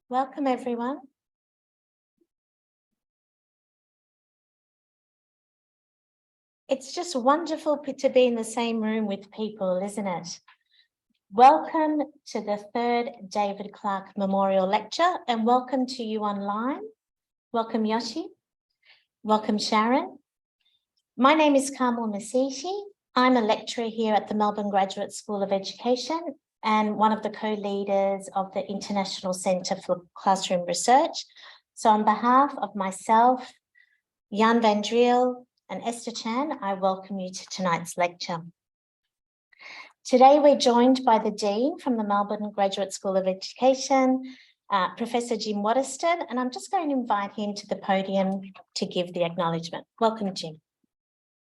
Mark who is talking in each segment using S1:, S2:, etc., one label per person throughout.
S1: Welcome, everyone. It's just wonderful to be in the same room with people, isn't it? Welcome to the third David Clarke Memorial Lecture, and welcome to you online. Welcome, Yoshi. Welcome, Sharon. My name is Carmel Masishi. I'm a lecturer here at the Melbourne Graduate School of Education and one of the co-leaders of the International Centre for Classroom Research. So on behalf of myself, Jan van Driel and Esther Chan, I welcome you to tonight's lecture. Today we're joined by the Dean from the Melbourne Graduate School of Education, Professor Jim Waterston, and I'm just going to invite him to the podium to give the acknowledgement. Welcome, Jim.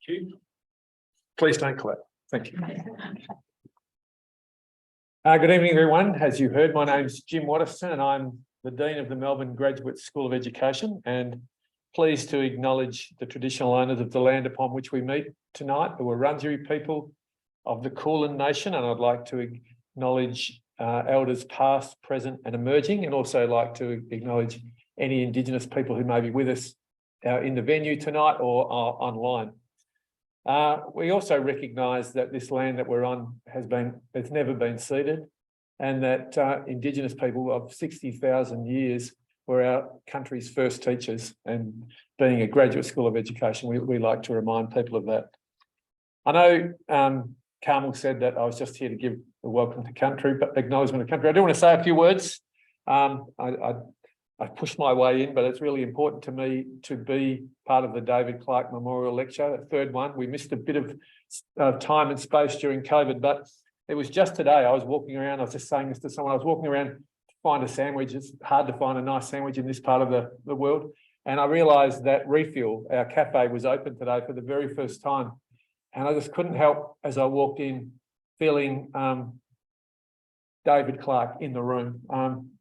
S2: Thank you. Please don't clap. Thank you. Good evening, everyone. As you heard, my name is Jim Waterston and I'm the Dean of the Melbourne Graduate School of Education, and pleased to acknowledge the traditional owners of the land upon which we meet tonight, the Wurundjeri people of the Kulin Nation, and I'd like to acknowledge elders past, present and emerging, and also like to acknowledge any Indigenous people who may be with us in the venue tonight or online. We also recognise that this land that we're on it's never been ceded, and that Indigenous people of 60,000 years were our country's first teachers, and being a graduate school of education, we like to remind people of that. I know Carmel said that I was just here to give a welcome to country, but acknowledgement of country. I do want to say a few words. I pushed my way in, but it's really important to me to be part of the David Clarke Memorial Lecture, the third one. We missed a bit of time and space during COVID, but it was just today. I was walking around, I was just saying this to someone, I was walking around to find a sandwich. It's hard to find a nice sandwich in this part of the world. And I realised that Refuel, our cafe, was open today for the very first time. And I just couldn't help, as I walked in, feeling David Clarke in the room.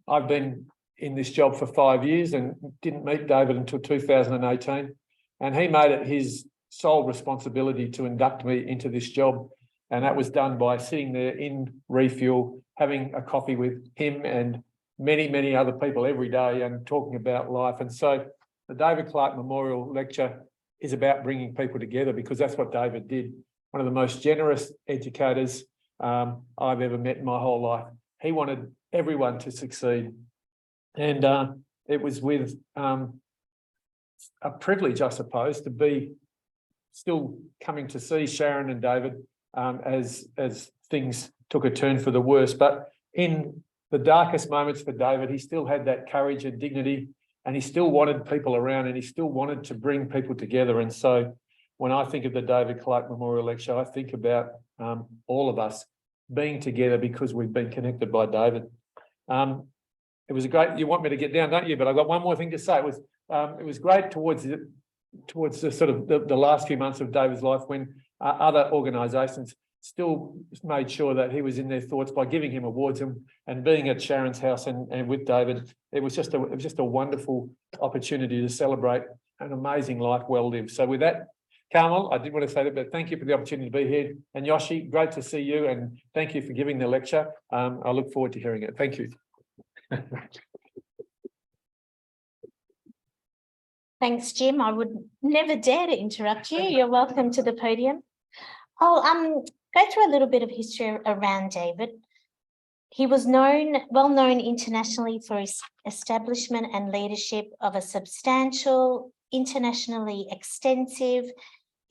S2: I've been in this job for 5 years and didn't meet David until 2018. And he made it his sole responsibility to induct me into this job. And that was done by sitting there in Refuel, having a coffee with him and many, many other people every day and talking about life. And so the David Clarke Memorial Lecture is about bringing people together, because that's what David did. One of the most generous educators I've ever met in my whole life. He wanted everyone to succeed. And it was with a privilege, I suppose, to be still coming to see Sharon and David as things took a turn for the worse. But in the darkest moments for David, he still had that courage and dignity, and he still wanted people around, and he still wanted to bring people together. And so when I think of the David Clarke Memorial Lecture, I think about all of us being together because we've been connected by David. It was a great, you want me to get down, don't you? But I've got one more thing to say. It was great towards the sort of the last few months of David's life, when other organisations still made sure that he was in their thoughts by giving him awards, and being at Sharon's house and with David. It was just a wonderful opportunity to celebrate an amazing life well lived. So with that, Carmel, I did want to say that, but thank you for the opportunity to be here. And Yoshi, great to see you, and thank you for giving the lecture. I look forward to hearing it. Thank you.
S1: Thanks, Jim. I would never dare to interrupt you. You're welcome to the podium. I'll go through a little bit of history around David. He was well known internationally for his establishment and leadership of a substantial, internationally extensive,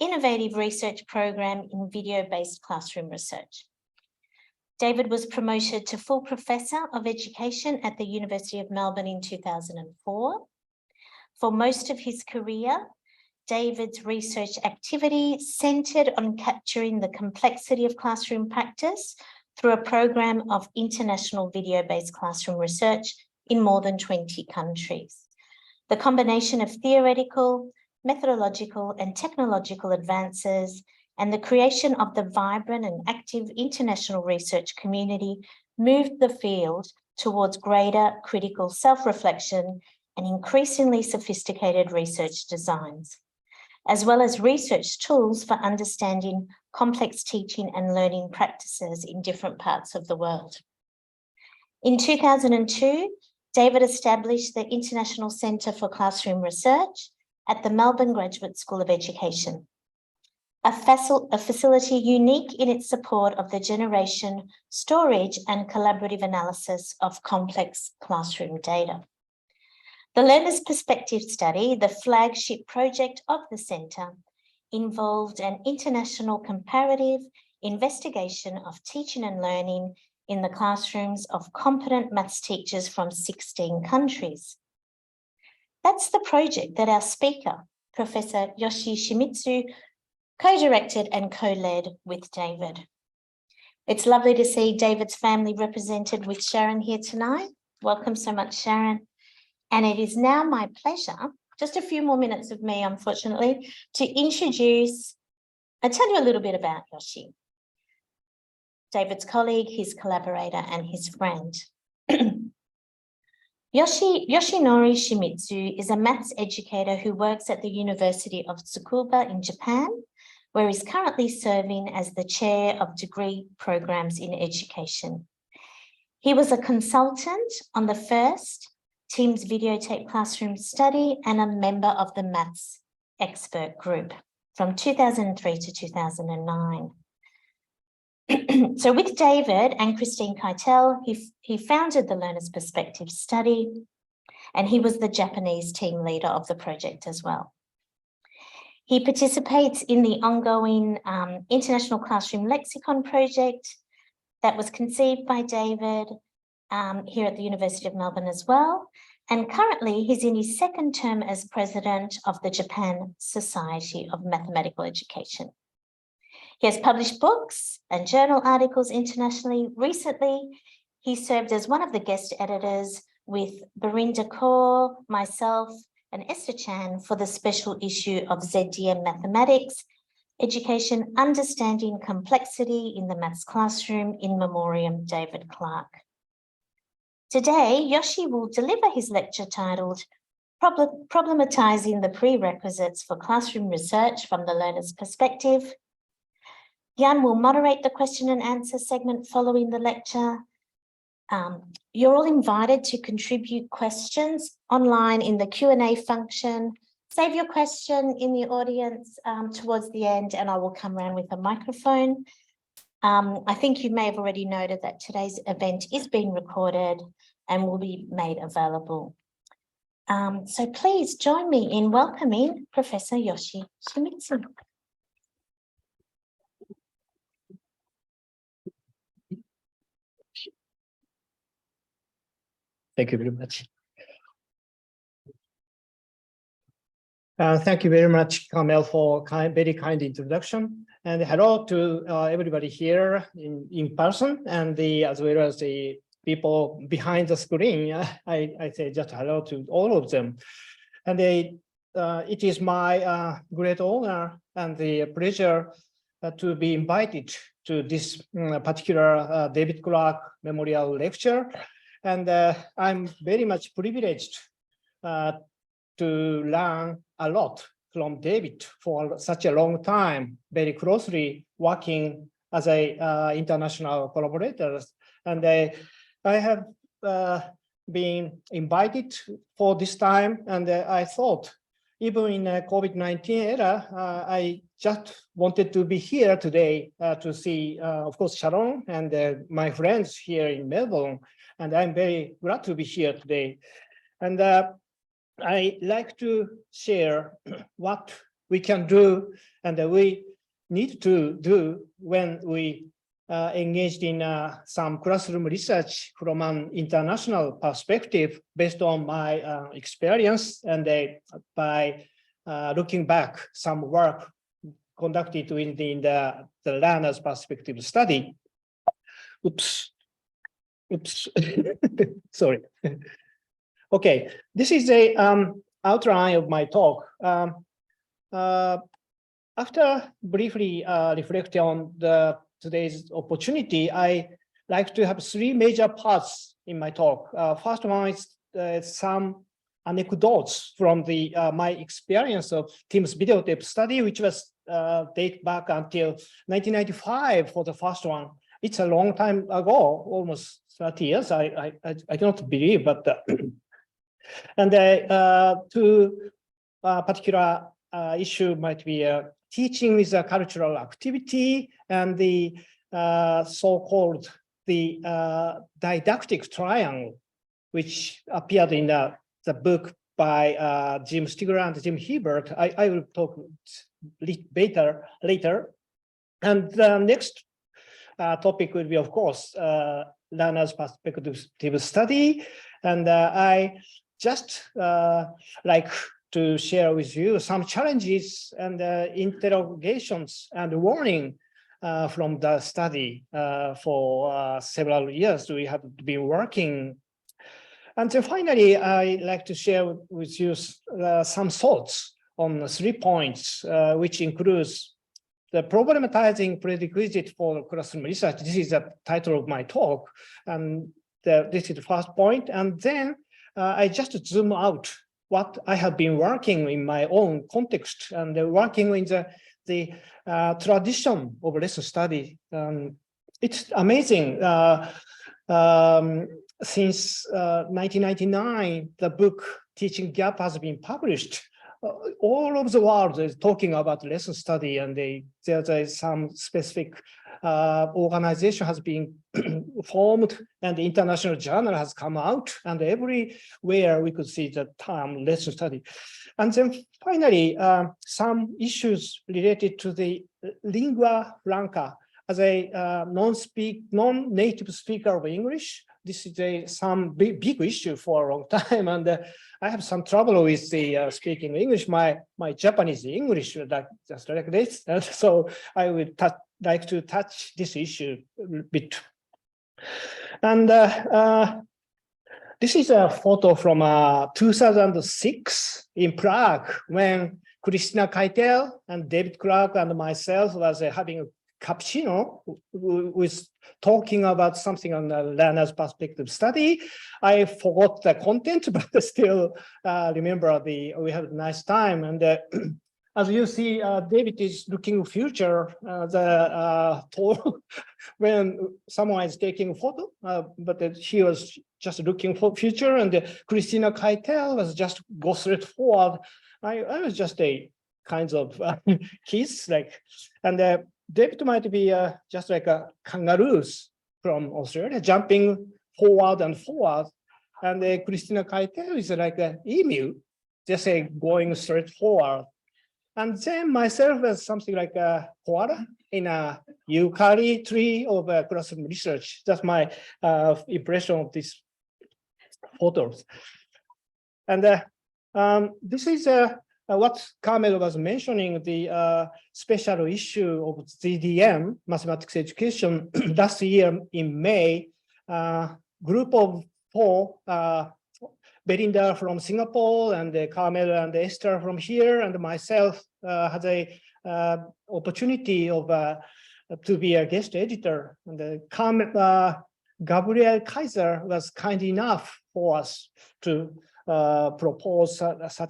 S1: innovative research program in video-based classroom research. David was promoted to full Professor of Education at the University of Melbourne in 2004. For most of his career, David's research activity centred on capturing the complexity of classroom practice through a program of international video-based classroom research in more than 20 countries. The combination of theoretical, methodological and technological advances and the creation of the vibrant and active international research community moved the field towards greater critical self-reflection and increasingly sophisticated research designs, as well as research tools for understanding complex teaching and learning practices in different parts of the world. In 2002, David established the International Centre for Classroom Research at the Melbourne Graduate School of Education, a facility unique in its support of the generation, storage and collaborative analysis of complex classroom data. The Learner's Perspective Study, the flagship project of the Centre, involved an international comparative investigation of teaching and learning in the classrooms of competent maths teachers from 16 countries. That's the project that our speaker, Professor Shimizu, co-directed and co-led with David. It's lovely to see David's family represented with Sharon here tonight. Welcome so much, Sharon. And it is now my pleasure, just a few more minutes of me, unfortunately, to introduce and tell you a little bit about Yoshi, David's colleague, his collaborator, and his friend. Yoshinori Shimizu is a maths educator who works at the University of Tsukuba in Japan, where he's currently serving as the chair of degree programs in education. He was a consultant on the first Teams videotape classroom study and a member of the maths expert group from 2003 to 2009. So with David and Christine Keitel, he founded the Learner's Perspective Study, and he was the Japanese team leader of the project as well. He participates in the ongoing International Classroom Lexicon project that was conceived by David here at the University of Melbourne as well. And currently he's in his second term as president of the Japan Society of Mathematical Education. He has published books and journal articles internationally. Recently, he served as one of the guest editors with Berinda Kaur, myself, and Esther Chan for the special issue of ZDM Mathematics, Education, Understanding Complexity in the Maths Classroom, in memoriam David Clarke. Today, Yoshi will deliver his lecture titled Problematizing the Prerequisites for Classroom Research from the Learner's Perspective. Jan will moderate the question and answer segment following the lecture. You're all invited to contribute questions online in the Q&A function. Save your question in the audience towards the end, and I will come around with a microphone. I think you may have already noted that today's event is being recorded and will be made available. So please join me in welcoming Professor Yoshi Shimizu.
S3: Thank you very much. Thank you very much, Carmel, for very kind introduction. And hello to everybody here in person, and as well as the people behind the screen. I say just hello to all of them. And it is my great honor and the pleasure to be invited to this particular David Clarke Memorial Lecture. And I'm very much privileged to learn a lot from David for such a long time, very closely working as a international collaborator. And I have been invited for this time, and I thought, even in COVID-19 era, I just wanted to be here today to see, of course, Sharon and my friends here in Melbourne. And I'm very glad to be here today. And I like to share what we can do and we need to do when we engaged in some classroom research from an international perspective based on my experience, and by looking back some work conducted within the Learner's Perspective Study. Oops, sorry. Okay, this is a outline of my talk. After briefly reflecting on today's opportunity, I like to have three major parts in my talk. First one is some anecdotes from my experience of Teams videotape study, which was date back until 1995 for the first one. It's a long time ago, almost 30 years. I cannot believe, but and two particular issue might be teaching is a cultural activity, and the so-called the didactic triangle, which appeared in the book by Jim Stigler and Jim Hebert. I will talk later. And the next topic will be, of course, learner's perspective study. And I just like to share with you some challenges and interrogations and warning from the study for several years. We have been working. And then finally, I'd like to share with you some thoughts on 3 points, which includes the problematizing prerequisite for classroom research. This is the title of my talk, and this is the first point. And then I just zoom out what I have been working in my own context and working in the tradition of lesson study. It's amazing. Since 1999, the book Teaching Gap has been published. All over the world is talking about lesson study, and there's some specific organization has been formed, and the international journal has come out, and everywhere we could see the term lesson study. And then finally, some issues related to the lingua franca. As a non-native speaker of English, this is some big issue for a long time, and I have some trouble with the speaking English. My Japanese English, just like this, and so I would like to touch this issue a bit. And this is a photo from 2006 in Prague, when Christina Keitel and David Clarke and myself was having a cappuccino with talking about something on the learner's perspective study. I forgot the content, but still remember we had a nice time. And as you see, David is looking future, when someone is taking a photo, but he was just looking for future, and Christina Keitel was just go straight forward. I was just a kind of kiss, like, and David might be just like a kangaroos from Australia, jumping forward and forward. And Christina Keitel is like an emu, just going straight forward. And then myself as something like a koala in a eucalypt tree of classroom research. That's my impression of these photos. And this is what Carmel was mentioning, the special issue of ZDM, mathematics education, last year in May. Group of 4, Belinda from Singapore, and Carmel and Esther from here, and myself had a opportunity of to be a guest editor. And Gabriel Kaiser was kind enough for us to propose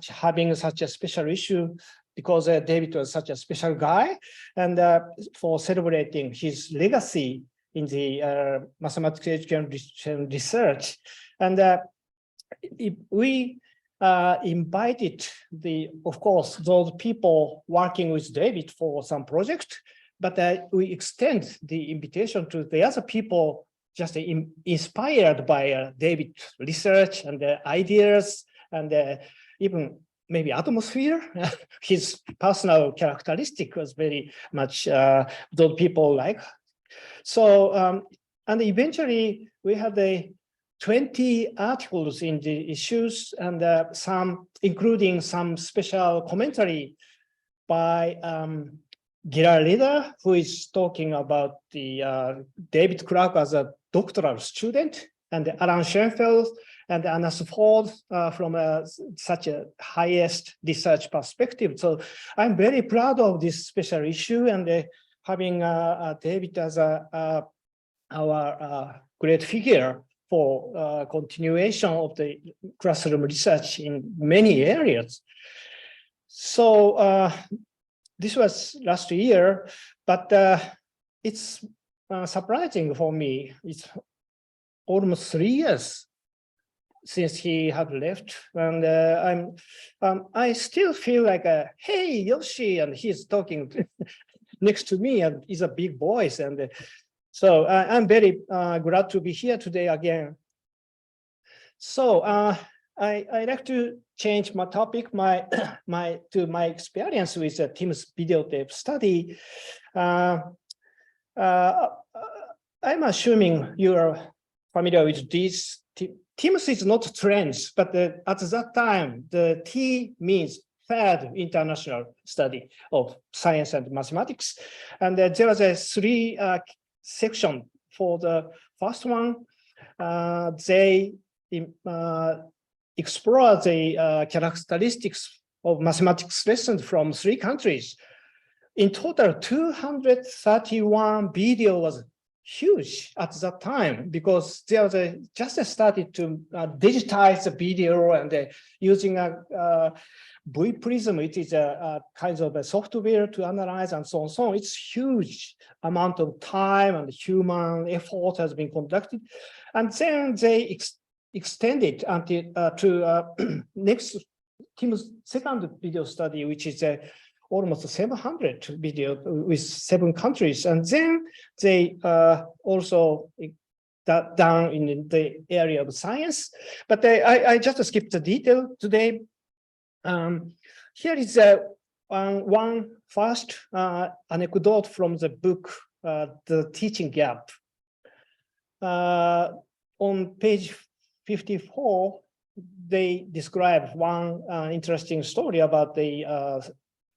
S3: having such a special issue, because David was such a special guy, and for celebrating his legacy in the mathematics education research. And we invited of course, those people working with David for some project, but we extend the invitation to the other people just inspired by David's research and ideas, and even maybe atmosphere. His personal characteristic was very much those people like. So, and eventually we had 20 articles in the issues, and some, including some special commentary by Gilad Leder, who is talking about the David Clarke as a doctoral student, and Alan Schoenfeld and Anna Ford from such a highest research perspective. So I'm very proud of this special issue, and having David as our great figure for continuation of the classroom research in many areas. So this was last year, but it's surprising for me. It's almost 3 years since he had left, and I still feel like, hey, Yoshi, and he's talking next to me, and he's a big voice, and so I'm very glad to be here today again. So I like to change my topic, my experience with the Teams videotape study. I'm assuming you are familiar with these. Teams is not trends, but at that time, the T means third international study of science and mathematics. And there was a 3 section. For the first one, they explore the characteristics of mathematics lessons from 3 countries. In total, 231 video was huge at that time, because there was just started to digitize the video, and using a V Prism, it is a kind of a software to analyze and so on. So it's huge amount of time and human effort has been conducted, and then they extended until to next Team's second video study, which is almost 700 video with 7 countries, and then they also down in the area of science. But I just skipped the detail today. Here is one first anecdote from the book, The Teaching Gap. On page 54, they describe one interesting story about the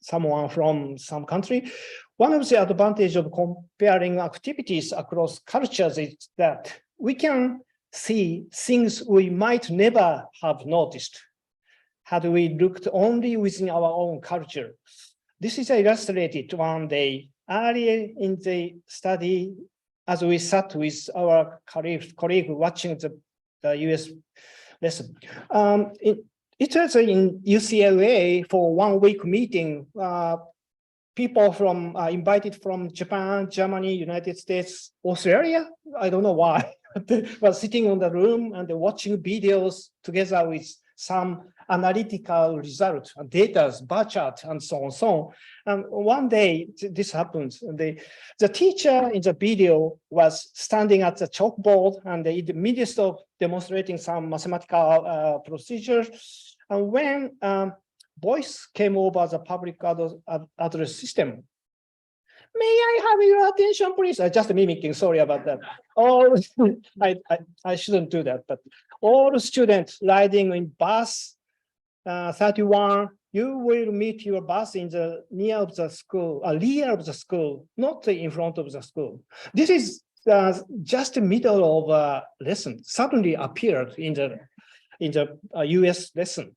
S3: someone from some country. One of the advantages of comparing activities across cultures is that we can see things we might never have noticed had we looked only within our own culture. This is illustrated one day earlier in the study as we sat with our colleague watching the US lesson. It was in UCLA for 1 week meeting. People from invited from Japan, Germany, United States, Australia. I don't know why. They were sitting on the room and watching videos together with some analytical results, data, bar chart, and so on. So, and one day this happens. The teacher in the video was standing at the chalkboard, and in the midst of demonstrating some mathematical procedures. And when voice came over the public address system, may I have your attention, please? I just mimicking, sorry about that. All I shouldn't do that, but all students riding in bus 31, you will meet your bus in the near of the school, rear of the school, not in front of the school. This is just the middle of a lesson, suddenly appeared in the US lesson.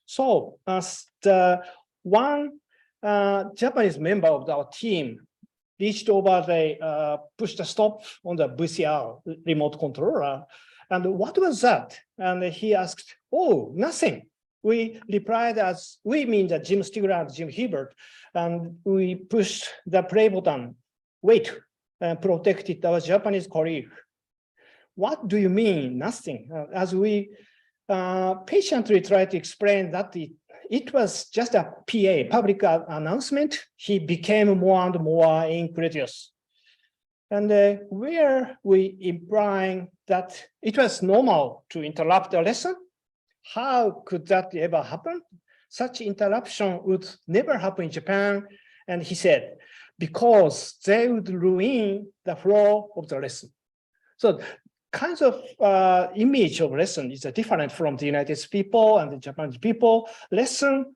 S3: So as the one Japanese member of our team reached over, pushed the stop on the VCR remote controller. And what was that? And he asked, oh, nothing. We replied as, we mean that Jim Stigler and Jim Hebert, and we pushed the play button, wait, and protected our Japanese colleague. What do you mean, nothing? As we patiently tried to explain that it was just a PA, public announcement, he became more and more incredulous. And where we implying that it was normal to interrupt a lesson, how could that ever happen? Such interruption would never happen in Japan. And he said, because they would ruin the flow of the lesson. So kinds of image of lesson is different from the United States people and the Japanese people. Lesson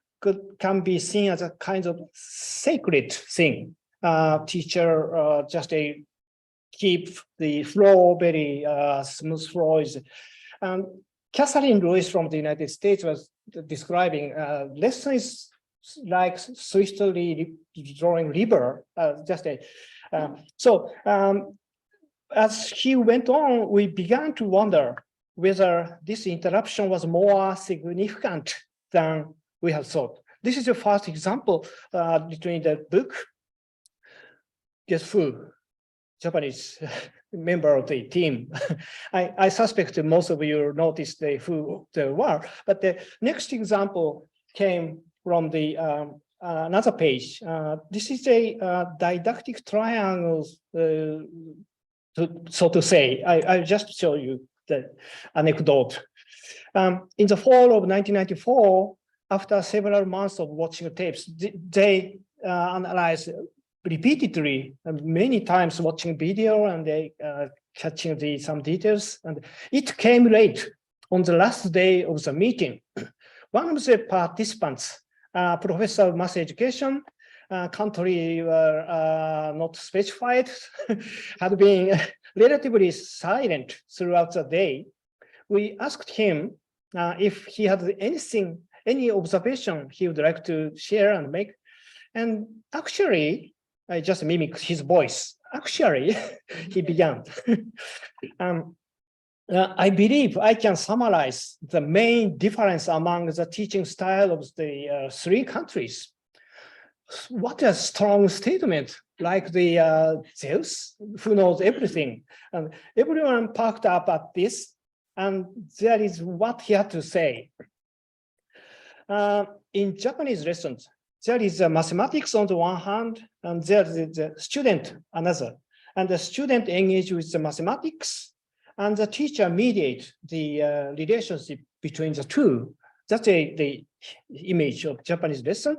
S3: can be seen as a kind of sacred thing. Teacher just keep the flow very smooth flows. Catherine Lewis from the United States was describing lesson is like swiftly drawing river. As he went on, we began to wonder whether this interruption was more significant than we had thought. This is the first example between the book. Guess who? Japanese member of the team. I suspect most of you noticed who they were, but the next example came from the another page. This is a didactic triangle, so to say. I'll just show you the anecdote. In the fall of 1994, after several months of watching tapes, they analyzed repeatedly, many times watching video, and they catching some details. And it came late on the last day of the meeting. One of the participants, professor of mass education, country were not specified, had been relatively silent throughout the day. We asked him if he had any observation he would like to share and make. And actually, I just mimicked his voice. Actually, he began. I believe I can summarize the main difference among the teaching style of the three countries. What a strong statement, like the Zeus, who knows everything. And everyone perked up at this, and that is what he had to say. In Japanese lessons, there is mathematics on the one hand, and there is the student another. And the student engage with the mathematics, and the teacher mediate the relationship between the two. That's the image of Japanese lesson.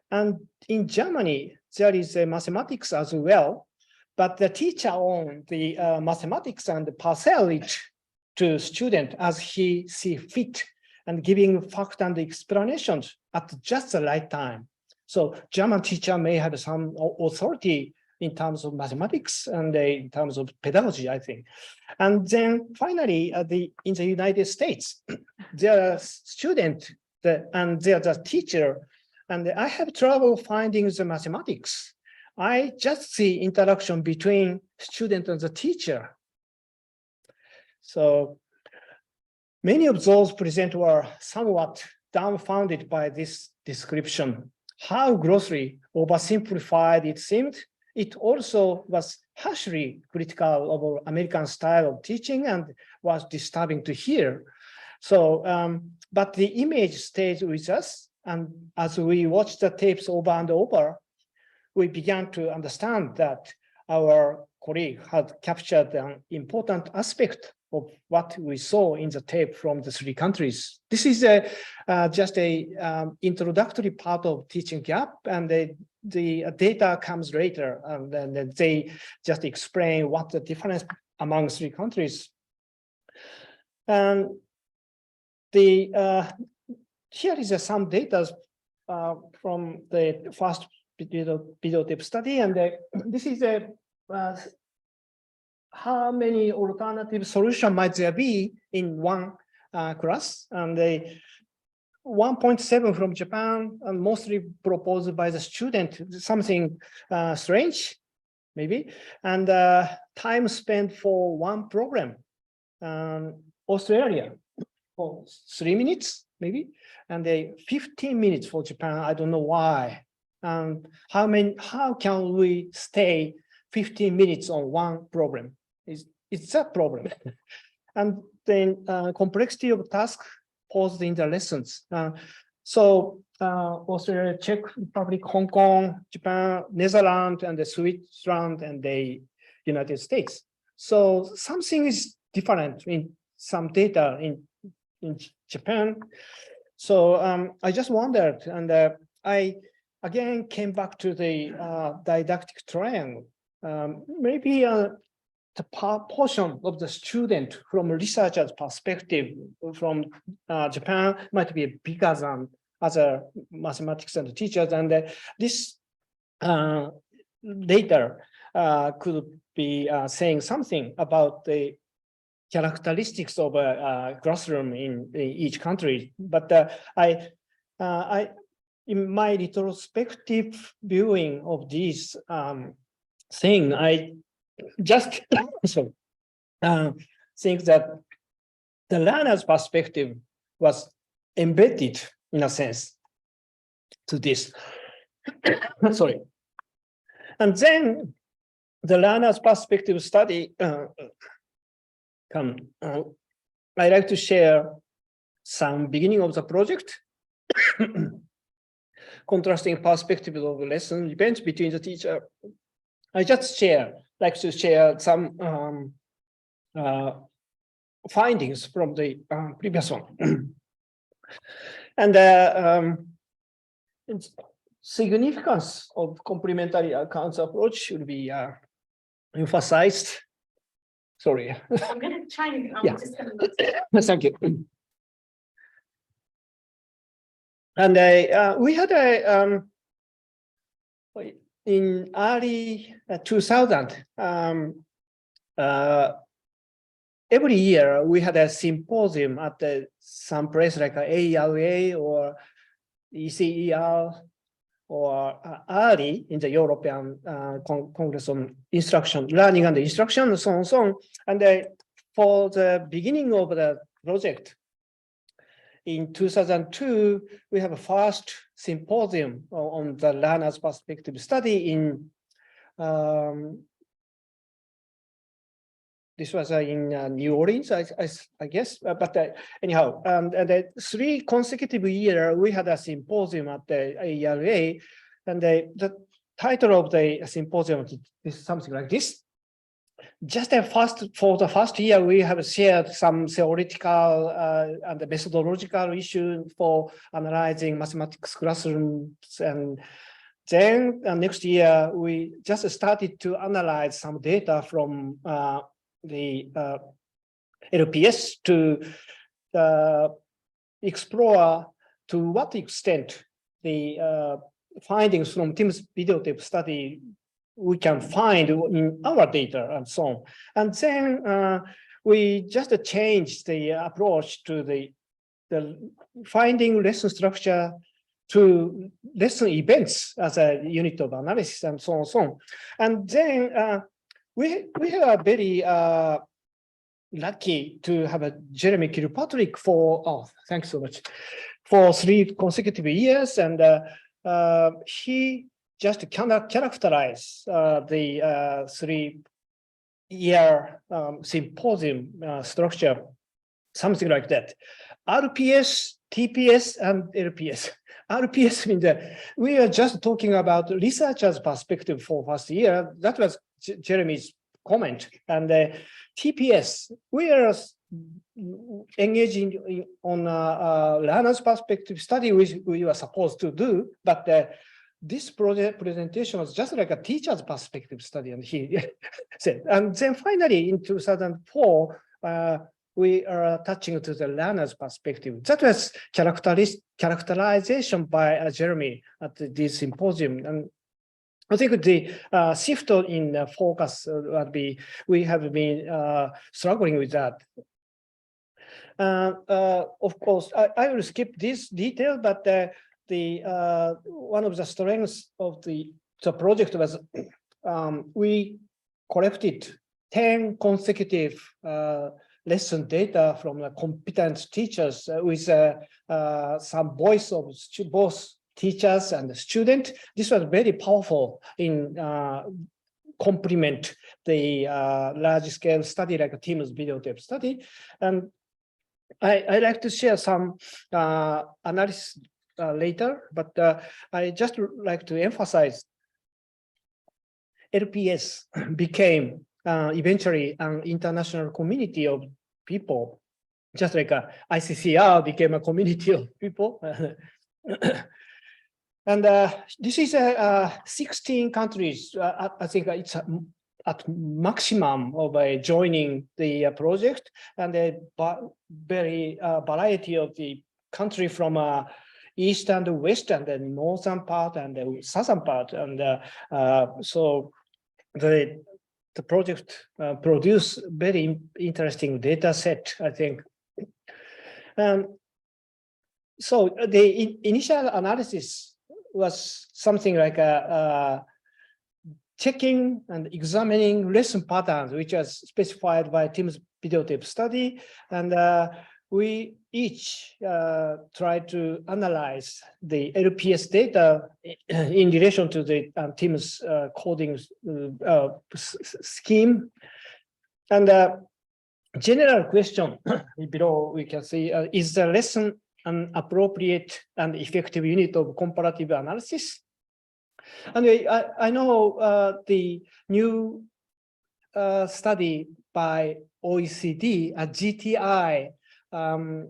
S3: And in Germany, there is mathematics as well, but the teacher owns the mathematics and parcel it to student as he see fit, and giving fact and explanations at just the right time. So German teacher may have some authority in terms of mathematics and in terms of pedagogy, I think. And then finally, in the United States, there are students and there's a teacher, and I have trouble finding the mathematics. I just see interaction between student and the teacher. So many of those present were somewhat dumbfounded by this description. How grossly oversimplified it seemed. It also was harshly critical of American style of teaching and was disturbing to hear. So, but the image stayed with us. And as we watched the tapes over and over, we began to understand that our colleague had captured an important aspect of what we saw in the tape from the three countries. This is just a introductory part of teaching gap, and the data comes later, and then they just explain what the difference among three countries. And here is some data from the first video tape study, and this is how many alternative solutions might there be in one class, and 1.7 from Japan, and mostly proposed by the student, something strange, maybe, and time spent for one problem. Australia for 3 minutes, maybe, and 15 minutes for Japan. I don't know why. How can we stay 15 minutes on one problem? It's that problem. And then complexity of task posed in the lessons. So Australia, Czech Republic, Hong Kong, Japan, Netherlands, and the Switzerland, and the United States. So something is different in some data in Japan. So I just wondered, and I again came back to the didactic triangle. Maybe the portion of the student from a researcher's perspective from Japan might be bigger than other mathematics and teachers, and this data could be saying something about the characteristics of a classroom in each country. But in my retrospective viewing of these thing, I just think that the learner's perspective was embedded in a sense to this. Sorry. And then the learner's perspective study, I like to share some beginning of the project, contrasting perspective of lesson events between the teacher. I just like to share some findings from the previous one. And significance of complementary accounts approach should be emphasized. Sorry.
S1: I'm going to try and
S3: Yeah.
S1: just have a look.
S3: Thank you. And we had a in early 2000. Every year we had a symposium at some place like AERA or ECER or early in the European Congress on Instruction, Learning and Instruction, so on, so on. And for the beginning of the project, in 2002, we have a first symposium on the learner's perspective study in, this was in New Orleans, I guess, but anyhow, and 3 consecutive years, we had a symposium at the AERA, and the title of the symposium is something like this. Just for the first year, we have shared some theoretical and methodological issues for analyzing mathematics classrooms. And then next year, we just started to analyze some data from the LPS to explore to what extent the findings from Tim's videotape study we can find in our data and so on. And then we just changed the approach to the finding lesson structure to lesson events as a unit of analysis and so on and so on. And then we are very lucky to have a Jeremy Kilpatrick for, thanks so much, for 3 consecutive years. And he just cannot characterize the 3-year symposium structure, something like that. RPS, TPS, and LPS. RPS means that we are just talking about researcher's perspective for first year. That was Jeremy's comment. And TPS, we are engaging on a learner's perspective study, which we were supposed to do, but this project presentation was just like a teacher's perspective study, and he said. And then finally, in 2004, we are touching to the learner's perspective. That was characterization by Jeremy at this symposium. And I think the shift in focus would be, we have been struggling with that. Of course, I will skip this detail, but one of the strengths of the project was we collected 10 consecutive lesson data from the competent teachers with some voice of both teachers and the student. This was very powerful in complement the large-scale study like a Tim's videotape study. And I like to share some analysis later, but I just like to emphasize LPS became eventually an international community of people, just like ICCR became a community of people. And this is 16 countries. I think it's at maximum of joining the project, and a very variety of the country from east and west and the northern part and the southern part. And so the project produced very interesting data set, I think. So the initial analysis was something like checking and examining lesson patterns, which was specified by Tim's videotape study. And we each try to analyze the LPS data in relation to the Tim's coding scheme. And general question below we can see, is the lesson an appropriate and effective unit of comparative analysis? And I know the new study by OECD, a GTI,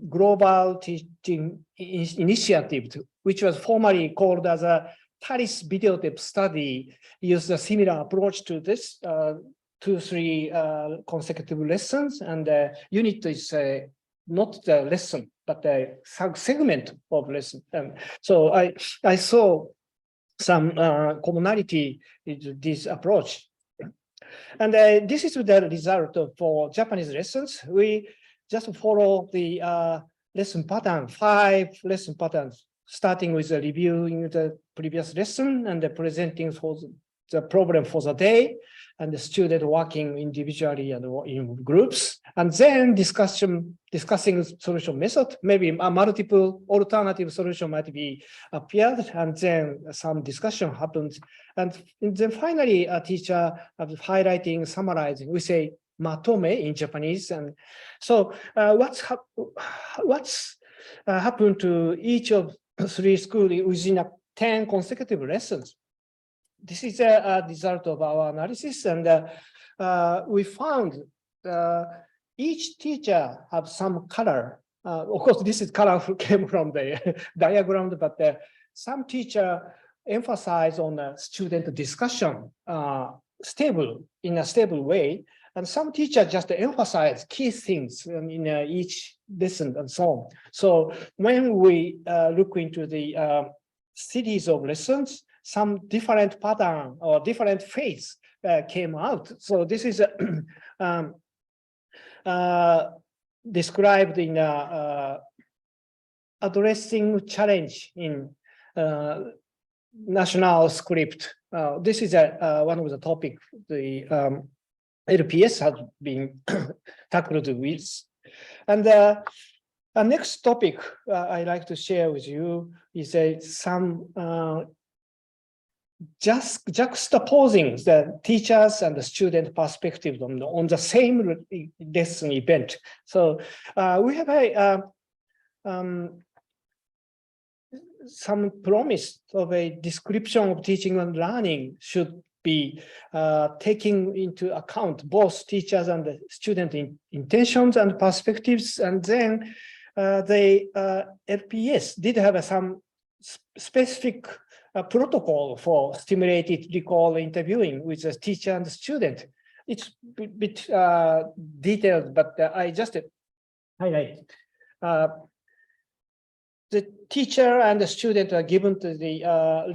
S3: Global Teaching Initiative, which was formerly called as a TALIS videotape study, used a similar approach to this, 2-3 consecutive lessons, and the unit is not the lesson, but a segment of lesson. And so I saw some commonality in this approach. And this is the result for Japanese lessons. We just follow the lesson pattern, 5 lesson patterns, starting with reviewing the previous lesson and presenting for the problem for the day, and the student working individually and in groups, and then discussing solution method. Maybe a multiple alternative solution might be appeared, and then some discussion happens. And then finally, a teacher highlighting, summarizing. We say matome in Japanese. And so what's happened to each of 3 schools within 10 consecutive lessons? This is a result of our analysis, and we found each teacher have some color. Of course, this is color came from the diagram, but some teacher emphasize on the student discussion in a stable way, and some teacher just emphasize key things in each lesson and so on. So when we look into the series of lessons, some different pattern or different phase came out. So this is described in addressing challenge in national script. This is one of the topic the LPS has been tackled with. And the next topic I like to share with you is some just juxtaposing the teachers and the student perspective on the same lesson event. So we have some promise of a description of teaching and learning should be taking into account both teachers and the student intentions and perspectives. And then the LPS did have some specific protocol for stimulated recall interviewing with the teacher and the student. It's a bit detailed, but I just highlight. The teacher and the student are given to the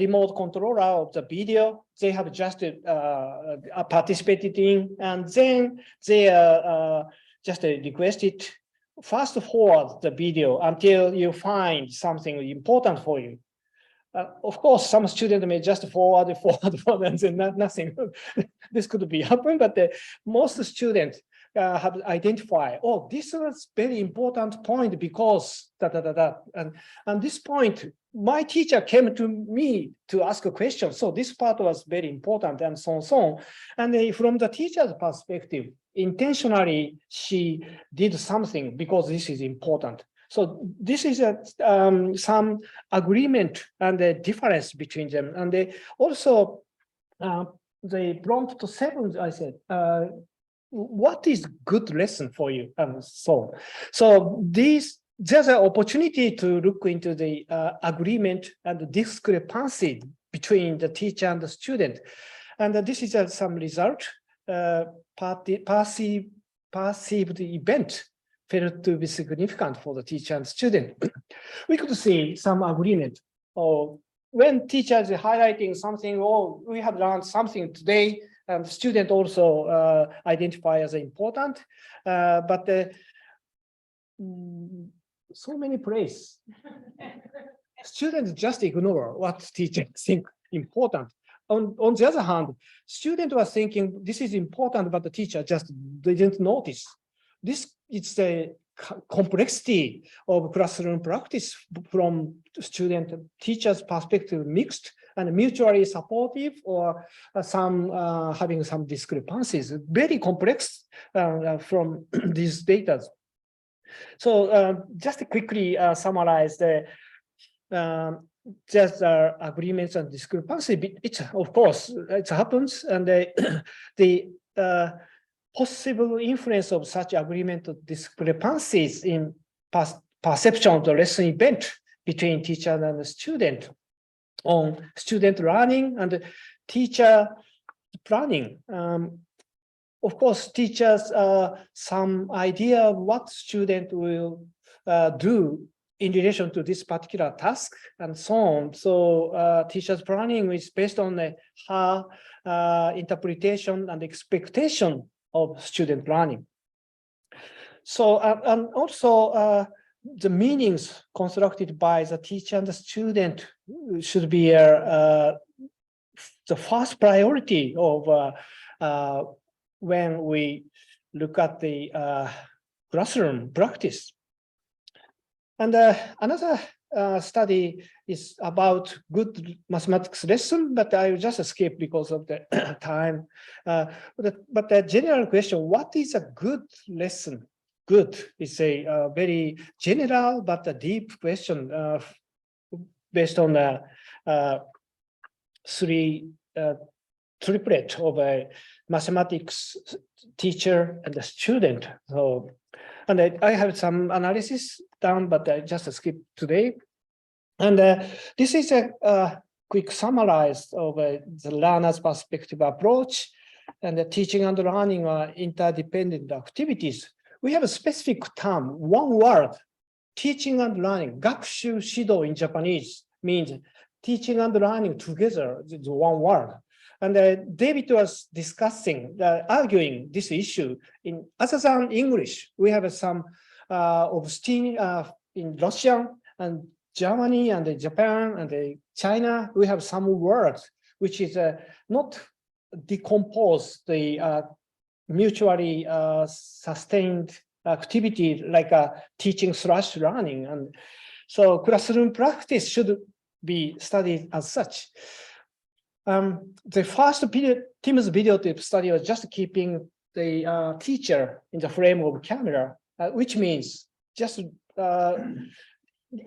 S3: remote controller of the video. They have just participated in, and then they just requested fast forward the video until you find something important for you. Of course, some students may just forward, and then nothing. This could be happen, but most students have identified, oh, this was very important point because and this point, my teacher came to me to ask a question. So this part was very important, and so on, so on. And from the teacher's perspective, intentionally, she did something because this is important. So this is some agreement and the difference between them. And they also, the prompt 7, I said, what is good lesson for you? And so there's an opportunity to look into the agreement and the discrepancy between the teacher and the student. And this is some result, perceived event felt to be significant for the teacher and student. We could see some agreement, or when teachers are highlighting something, oh, we have learned something today, and the student also identify as important, but so many places, students just ignore what teachers think important. On the other hand, student was thinking this is important, but the teacher just didn't notice. This it's a complexity of classroom practice from student and teacher's perspective mixed and mutually supportive, or some having some discrepancies, very complex from these data. So just to quickly summarize the just agreements and discrepancy. It's of course it happens, and the possible influence of such agreement or discrepancies in perception of the lesson event between teacher and the student on student learning and teacher planning. Of course, teachers some idea of what student will do in relation to this particular task and so on. So teachers planning is based on her interpretation and expectation of student learning. So and also the meanings constructed by the teacher and the student should be the first priority of when we look at the classroom practice. And another study is about good mathematics lesson, but I will just skip because of the time. But the general question, what is a good lesson? Good is a very general but a deep question based on the triplet of a mathematics teacher and a student. So, and I have some analysis done, but I just skip today. And this is a quick summarize of the learner's perspective approach, and the teaching and learning are interdependent activities. We have a specific term, one word, teaching and learning. Gakushu shido in Japanese means teaching and learning together, it's one word. And David was discussing, arguing this issue in other than English. We have some in Russia and Germany and Japan and China. We have some words which is not decompose the mutually sustained activity like teaching / learning. And so classroom practice should be studied as such. The first Tim's videotape study was just keeping the teacher in the frame of camera, which means just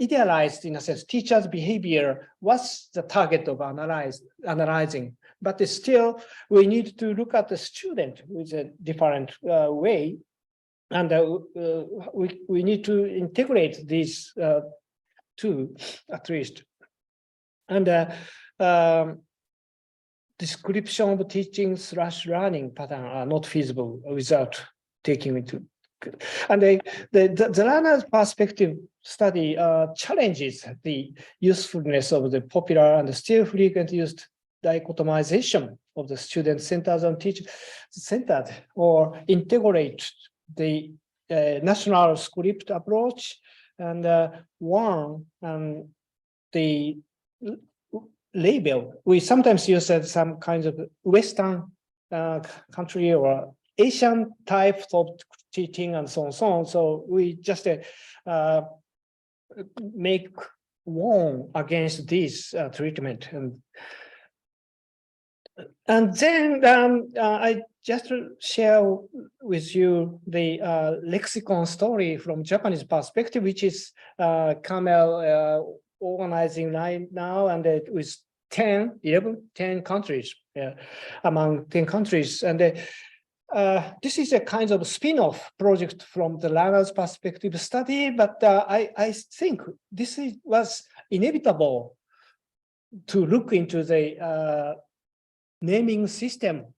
S3: idealized in a sense. Teacher's behavior was the target of analyzing, but still we need to look at the student with a different way, and we need to integrate these two at least. And description of teaching / learning pattern are not feasible without taking into. And the learner's perspective study challenges the usefulness of the popular and still frequently used dichotomization of the student-centered and teacher-centered, or integrate the national script approach and one and the label. We sometimes use some kinds of Western country or Asian type of teaching and so on, so on. So we just make one against this treatment. And then I just now with you the lexicon story from Japanese perspective, which is Camel organizing right now, and with 10 countries, among 10 countries. And this is a kind of spin-off project from the learner's perspective study, but I think this was inevitable to look into the naming system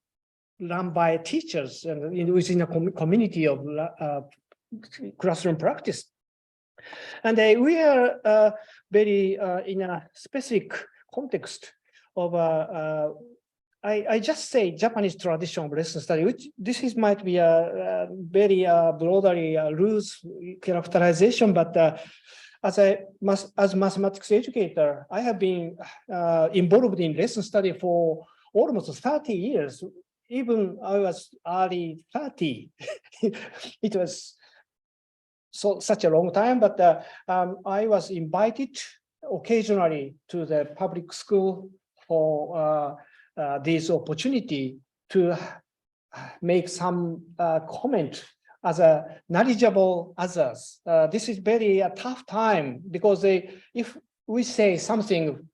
S3: run by teachers and within a community of classroom practice. And we are very in a specific context of I just say Japanese tradition of lesson study, which this might be a very broadly loose characterization, but as mathematics educator, I have been involved in lesson study for almost 30 years. Even I was early 30. It was such a long time, but I was invited occasionally to the public school for this opportunity to make some comment as a knowledgeable others. This is very tough time because if we say something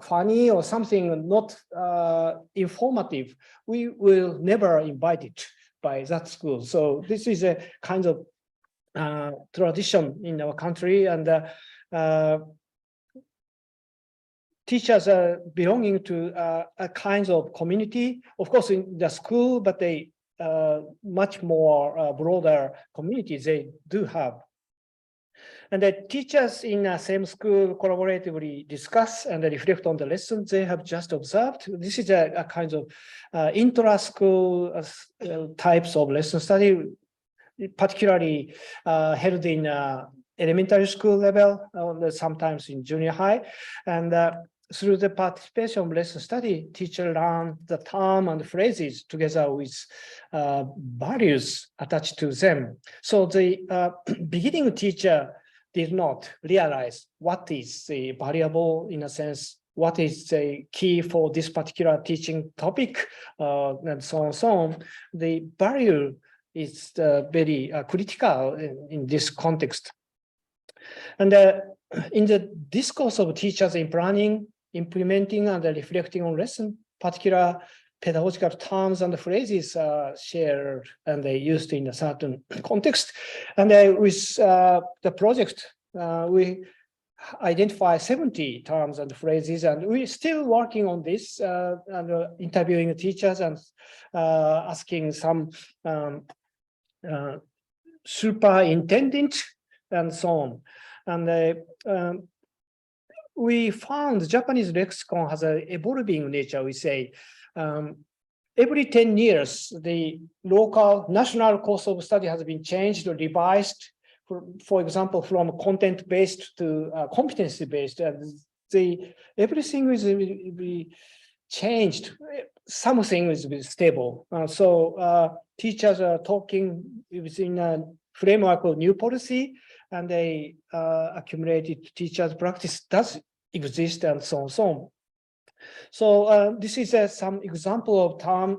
S3: funny or something not informative, we will never invite it by that school. So this is a kind of tradition in our country, and teachers are belonging to a kind of community, of course in the school, but they much more broader communities they do have. And the teachers in the same school collaboratively discuss and reflect on the lessons they have just observed. This is a kind of intra-school types of lesson study, particularly held in elementary school level, sometimes in junior high. And through the participation of lesson study, teachers learn the term and phrases together with values attached to them. So the beginning teacher did not realize what is the valuable, in a sense, what is the key for this particular teaching topic, and so on and so on. The value is very critical in this context. And in the discourse of teachers in planning, implementing, and reflecting on lesson, particular pedagogical terms and phrases are shared and they used in a certain context. And with the project, we identify 70 terms and phrases, and we're still working on this and interviewing teachers and asking some superintendent and so on. And we found Japanese lexicon has an evolving nature. We say every 10 years, the local national course of study has been changed or revised, for example, from content-based to competency-based. Everything is be changed. Something is stable. So teachers are talking within a framework of new policy, and they accumulated teachers' practice does exist, and so on and so on. So this is some example of term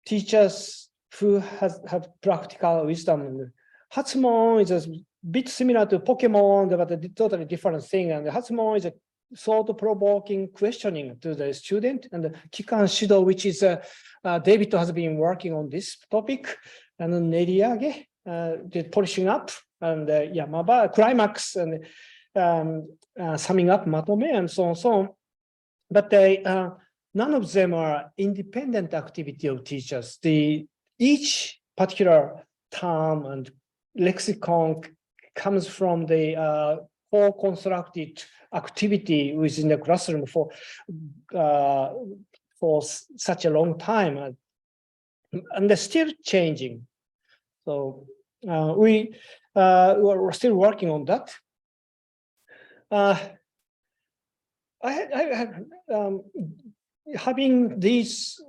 S3: teachers who have practical wisdom. Hatsumon is a bit similar to Pokemon, but a totally different thing. And Hatsumon is a thought-provoking questioning to the student. And the Kikan Shido, which is David has been working on this topic, and Neriage, the polishing up, and Yamaba, climax, and summing up, matome, and so on and so on. But none of them are independent activity of teachers. Each particular term and lexicon comes from the co-constructed activity within the classroom for such a long time, and they're still changing. So we're still working on that. I have having these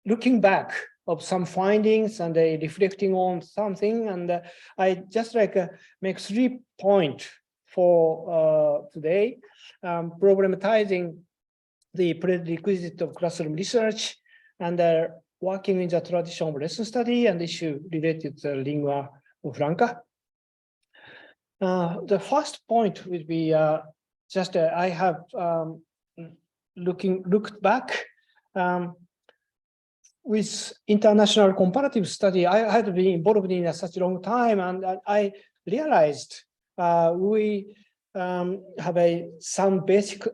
S3: looking back of some findings and reflecting on something, and I just make 3 points for today, problematizing the prerequisite of classroom research, and working in the tradition of lesson study and issue related to lingua franca. The first point would be just I have looked back with international comparative study. I had been involved in such a long time, and I realized we have some basic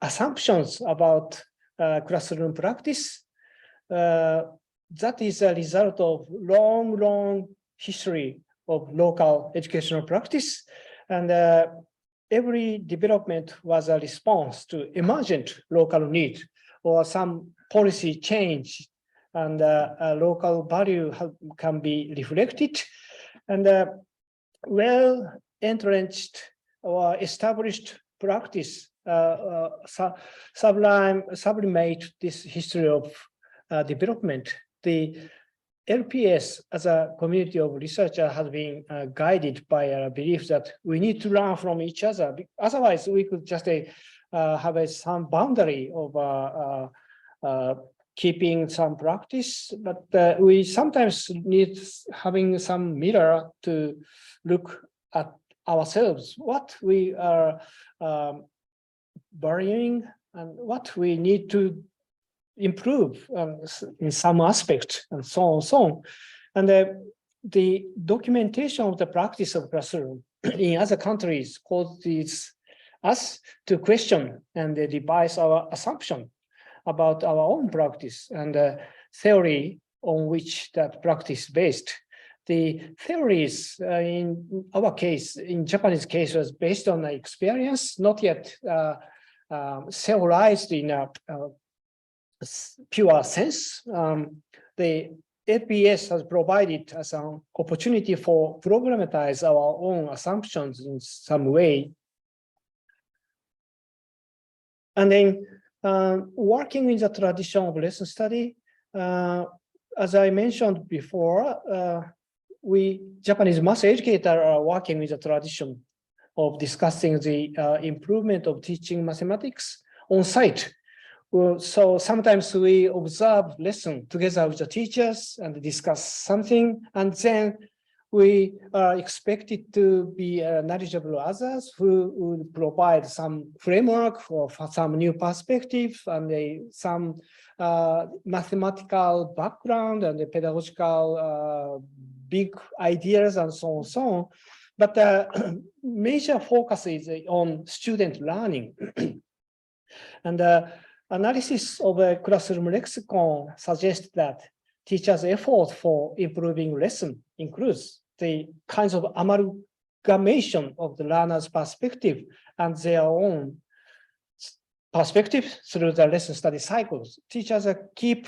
S3: assumptions about classroom practice. That is a result of long history of local educational practice, and every development was a response to emergent local need or some policy change, and a local value can be reflected, and well entrenched or established practice sublimate this history of development the LPS as a community of researchers has been guided by a belief that we need to learn from each other. Otherwise, we could just have some boundary of keeping some practice, but we sometimes need having some mirror to look at ourselves, what we are varying and what we need to improve in some aspect, and so on and so on. And the documentation of the practice of classroom in other countries causes us to question and revise our assumption about our own practice and theory on which that practice is based. The theories in our case, in Japanese case, was based on experience, not yet theorized in a pure sense. The LPS has provided us an opportunity for problematize our own assumptions in some way. And then working in the tradition of lesson study, as I mentioned before, we Japanese math educators are working with the tradition of discussing the improvement of teaching mathematics on site. Well, so sometimes we observe lesson together with the teachers and discuss something, and then we are expected to be knowledgeable others who will provide some framework for some new perspective and some mathematical background and the pedagogical big ideas and so on and so on. But the major focus is on student learning. And analysis of a classroom lexicon suggests that teachers' effort for improving lesson includes the kinds of amalgamation of the learner's perspective and their own perspective through the lesson study cycles. Teachers keep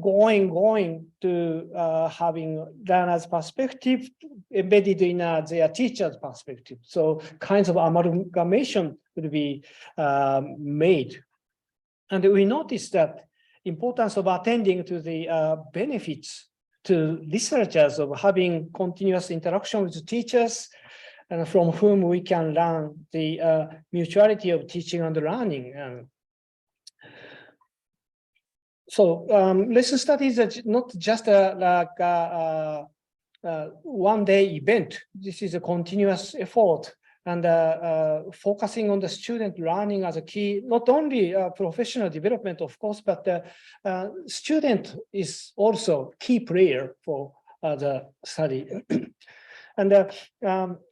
S3: going to having learner's perspective embedded in their teacher's perspective. So kinds of amalgamation will be made. And we noticed that importance of attending to the benefits to researchers of having continuous interaction with the teachers and from whom we can learn the mutuality of teaching and learning. So lesson studies are not just a one-day event. This is a continuous effort, and focusing on the student learning as a key, not only professional development, of course, but the student is also key player for the study. And the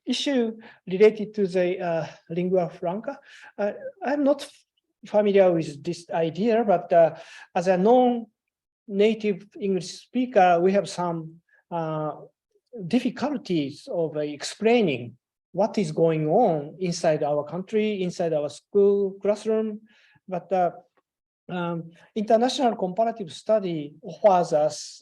S3: issue related to the lingua franca, I'm not familiar with this idea, but as a non-native English speaker, we have some difficulties of explaining what is going on inside our country, inside our school classroom. But international comparative study offers us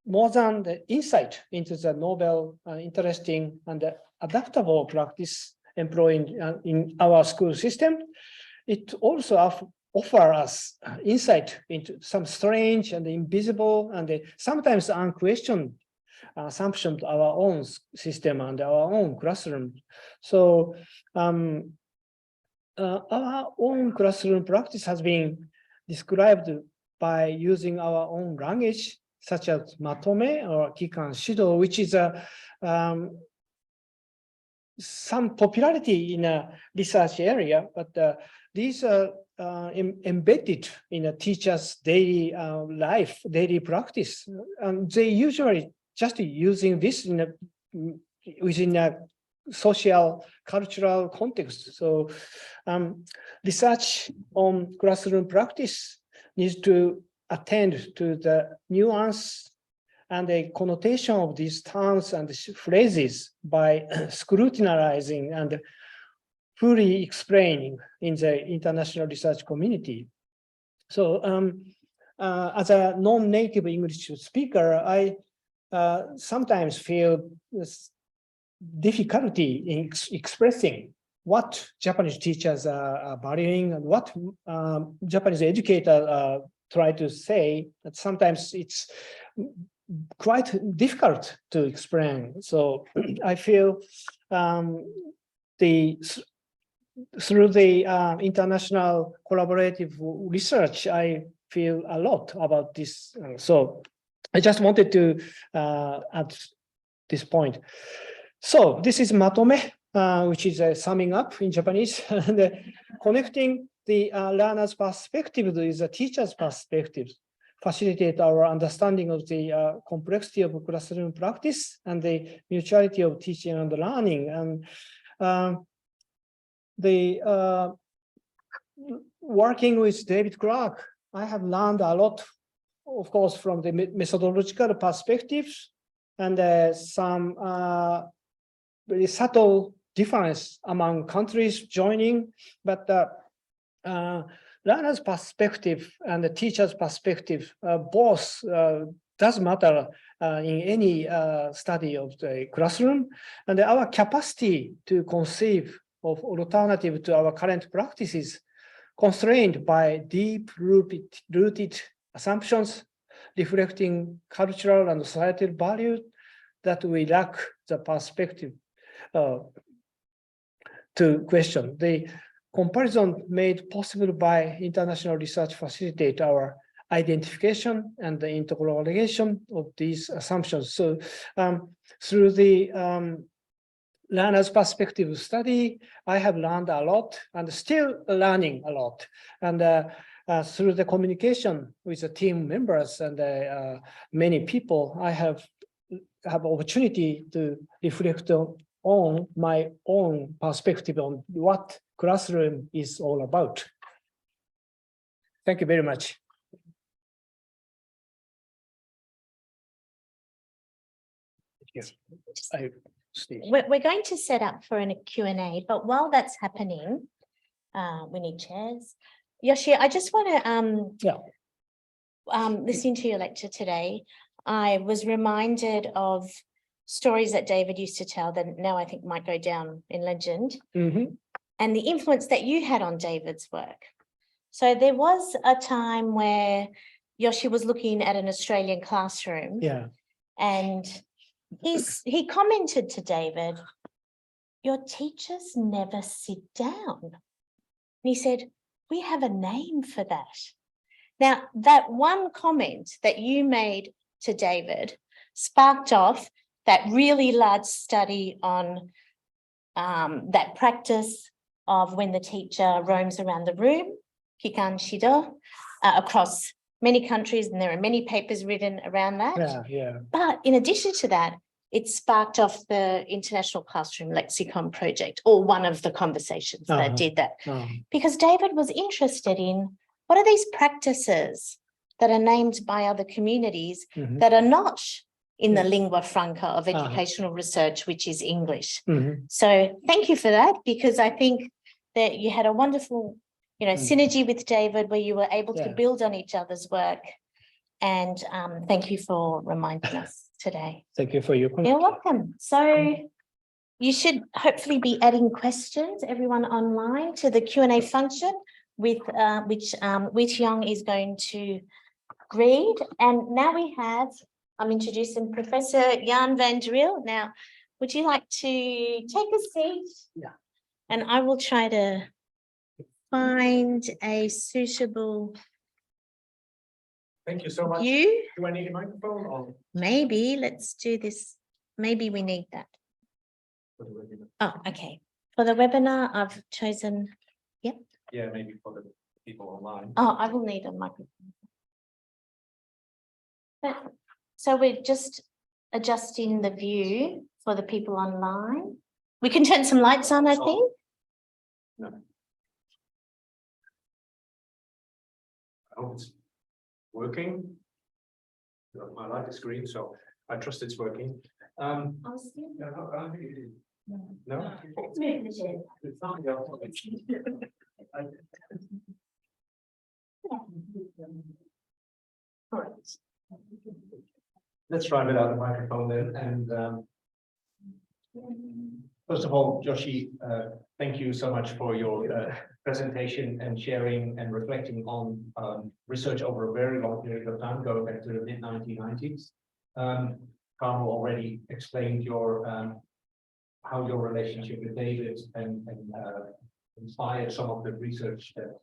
S3: more than the insight into the novel, interesting, and adaptable practice employed in our school system. It also offers us insight into some strange and invisible and sometimes unquestioned assumption to our own system and our own classroom. So our own classroom practice has been described by using our own language, such as matome or kikan shido, which is some popularity in a research area, but these are embedded in a teacher's daily life, daily practice. And they usually just using this within a social, cultural context. So research on classroom practice needs to attend to the nuance and the connotation of these terms and phrases by scrutinizing and fully explaining in the international research community. So as a non-native English speaker, I sometimes feel this difficulty in expressing what Japanese teachers are valuing and what Japanese educators are try to say that sometimes it's quite difficult to explain. So I feel through the international collaborative research, I feel a lot about this. So I just wanted to add this point. So this is matome, which is a summing up in Japanese. And connecting the learner's perspective is the teacher's perspective, facilitate our understanding of the complexity of classroom practice and the mutuality of teaching and learning. And working with David Clarke, I have learned a lot, of course, from the methodological perspectives and some very subtle difference among countries joining, but learner's perspective and the teacher's perspective both does matter in any study of the classroom, and our capacity to conceive of alternative to our current practices constrained by deep-rooted assumptions reflecting cultural and societal values that we lack the perspective to question. The comparison made possible by international research facilitate our identification and the intercorrelation of these assumptions. So through the learner's perspective study, I have learned a lot and still learning a lot. And through the communication with the team members and many people, I have opportunity to reflect on my own perspective on what classroom is all about. Thank you very much. Yes,
S1: We're going to set up for a Q&A, but while that's happening, we need chairs. Yoshi, I just want to listening to your lecture today, I was reminded of stories that David used to tell that now I think might go down in legend, and the influence that you had on David's work. So there was a time where Yoshi was looking at an Australian classroom, and he commented to David, "Your teachers never sit down." And he said, "We have a name for that." Now, that one comment that you made to David sparked off that really large study on that practice of when the teacher roams around the room, Kikan Shido, across many countries, and there are many papers written around that. But in addition to that, it sparked off the International Classroom Lexicon Project, or one of the conversations that did that. Because David was interested in what are these practices that are named by other communities that are not in the lingua franca of educational research, which is English. So thank you for that, because I think that you had a wonderful, synergy with David where you were able to build on each other's work. And thank you for reminding us today.
S3: Thank you for your comment.
S1: You're welcome. So you should hopefully be adding questions, everyone online, to the Q&A function, with which Wee-Tiong is going to read. And now I'm introducing Professor Jan van Driel. Now, would you like to take a seat?
S3: Yeah.
S1: And I will try to find a suitable
S2: Thank you so much.
S1: view.
S2: Do I need a microphone or?
S1: Maybe let's do this. Maybe we need that. Oh, okay. For the webinar, I've chosen.
S2: Yeah, maybe for the people online.
S1: Oh, I will need a microphone. So we're just adjusting the view for the people online. We can turn some lights on, I think.
S2: No. I hope it's working. My light is green, so I trust it's working. No?
S1: All right.
S2: Let's try without the microphone then. And
S4: First of all, Joshi, thank you so much for your presentation and sharing and reflecting on research over a very long period of time, going back to the mid-1990s. Carmel already explained your how your relationship with David and inspired some of the research that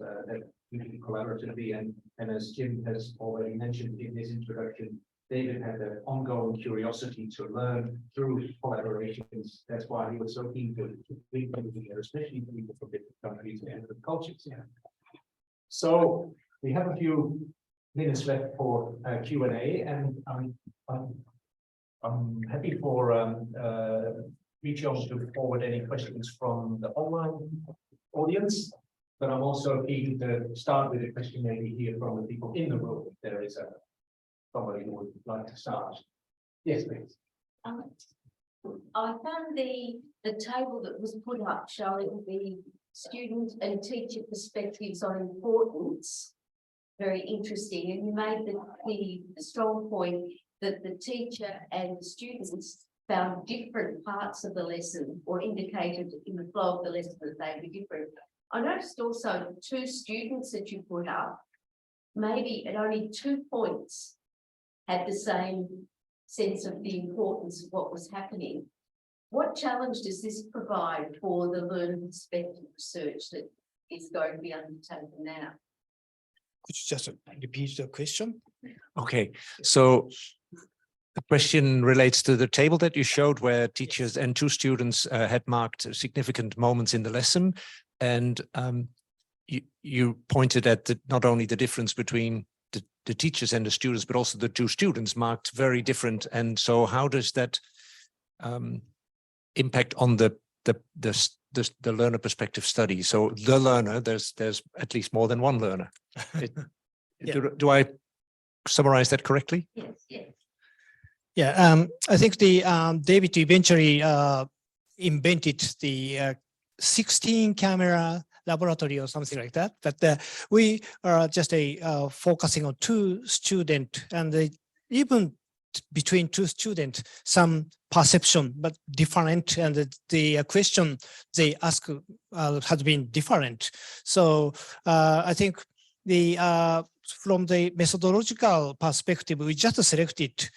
S4: you did collaboratively, and as Jim has already mentioned in his introduction, David had an ongoing curiosity to learn through collaborations. That's why he was so keen to bring people together, especially people from different countries and different cultures. Yeah. So we have a few minutes left for Q&A, and I'm happy for Richard to forward any questions from the online audience, but I'm also keen to start with a question maybe here from the people in the room. If there is somebody who would like to start. Yes, please.
S5: I found the table that was put up showing the student and teacher perspectives on importance very interesting, and you made the strong point that the teacher and the students found different parts of the lesson, or indicated in the flow of the lesson that they were different. I noticed also 2 students that you put up, maybe at only 2 points, had the same sense of the importance of what was happening. What challenge does this provide for the learner perspective research that is going to be undertaken now?
S3: Could you just repeat the question?
S6: Okay, so the question relates to the table that you showed where teachers and 2 students had marked significant moments in the lesson. And you pointed at not only the difference between the teachers and the students, but also the 2 students marked very different. And so how does that impact on the learner perspective study? So the learner, there's at least more than one learner.
S3: Yeah.
S6: Do I summarize that correctly?
S5: Yes, yes.
S3: Yeah, I think the David eventually invented the 16 camera laboratory or something like that. But we are just focusing on 2 students, and even between 2 students, some perception but different, and the question they ask has been different. So I think from the methodological perspective, we just selected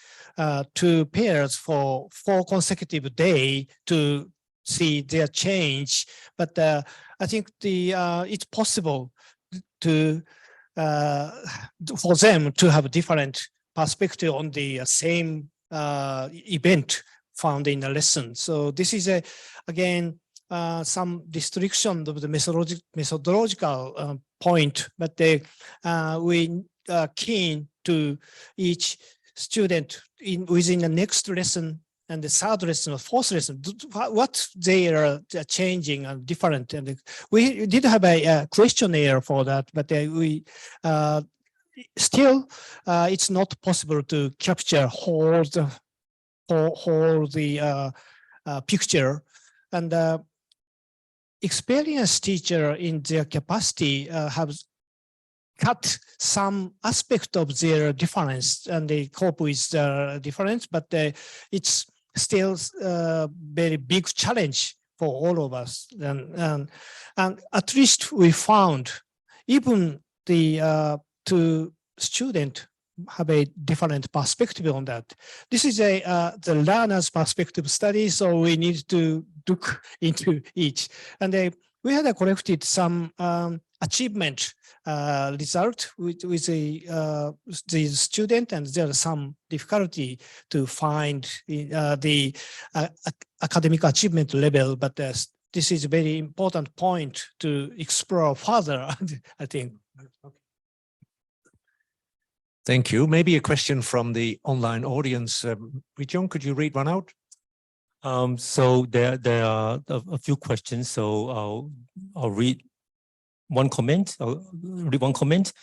S3: 2 pairs for 4 consecutive days to see their change. But I think it's possible to for them to have a different perspective on the same event found in the lesson. So this is again some restriction of the methodological point, but we are keen to each student within the next lesson and the 3rd lesson or 4th lesson, what they are changing and different. And we did have a questionnaire for that, but we still it's not possible to capture whole the picture. And experienced teacher in their capacity have cut some aspect of their difference, and they cope with the difference, but it's still a very big challenge for all of us. And at least we found even the 2 students have a different perspective on that. This is the learner's perspective study, so we need to look into each. And we had collected some achievement result with the student, and there are some difficulty to find the academic achievement level, but this is a very important point to explore further, I think.
S6: Thank you. Maybe a question from the online audience. Richon, could you read one out?
S7: So there are a few questions. So I'll read one comment. I'll read one comment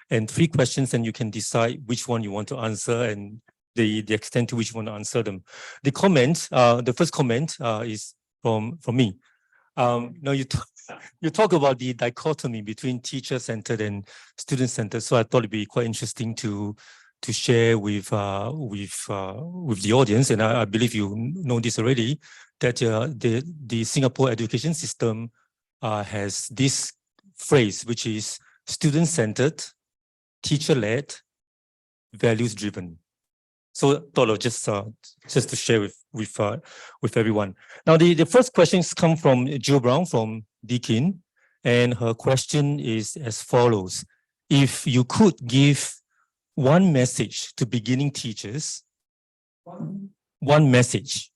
S7: and 3 questions, and you can decide which one you want to answer and the extent to which you want to answer them. The comment, the first comment is from me. Now you talk about the dichotomy between teacher-centered and student-centered. So I thought it'd be quite interesting to to share with the audience, and I believe you know this already, that the Singapore education system has this phrase, which is student-centered, teacher-led, values-driven. So thought of just to share with everyone. Now the first questions come from Jill Brown from Deakin, and her question is as follows: if you could give one message to beginning teachers, one message,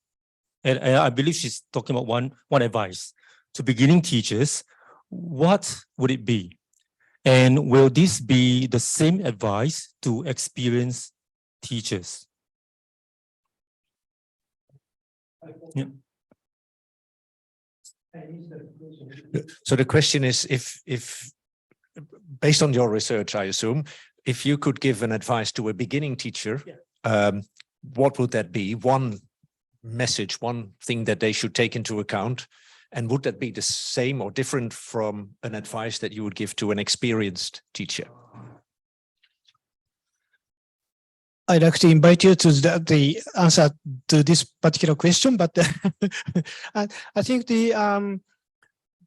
S7: and I believe she's talking about one advice to beginning teachers, what would it be? And will this be the same advice to experienced teachers? Yeah.
S6: So the question is, if based on your research, I assume, if you could give an advice to a beginning teacher, what would that be? One message, one thing that they should take into account, and would that be the same or different from an advice that you would give to an experienced teacher?
S3: I'd like to invite you to the answer to this particular question, but I think the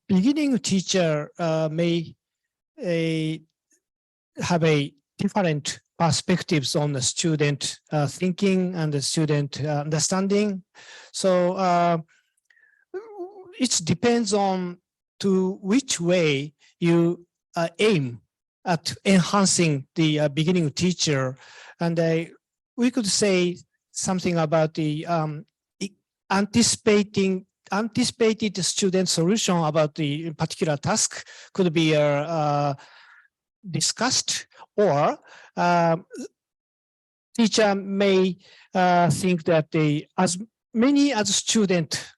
S3: beginning teacher may have a different perspectives on the student thinking and the student understanding. So it depends on to which way you aim at enhancing the beginning teacher. And we could say something about the anticipated student solution about the particular task could be discussed, or teacher may think that as many as student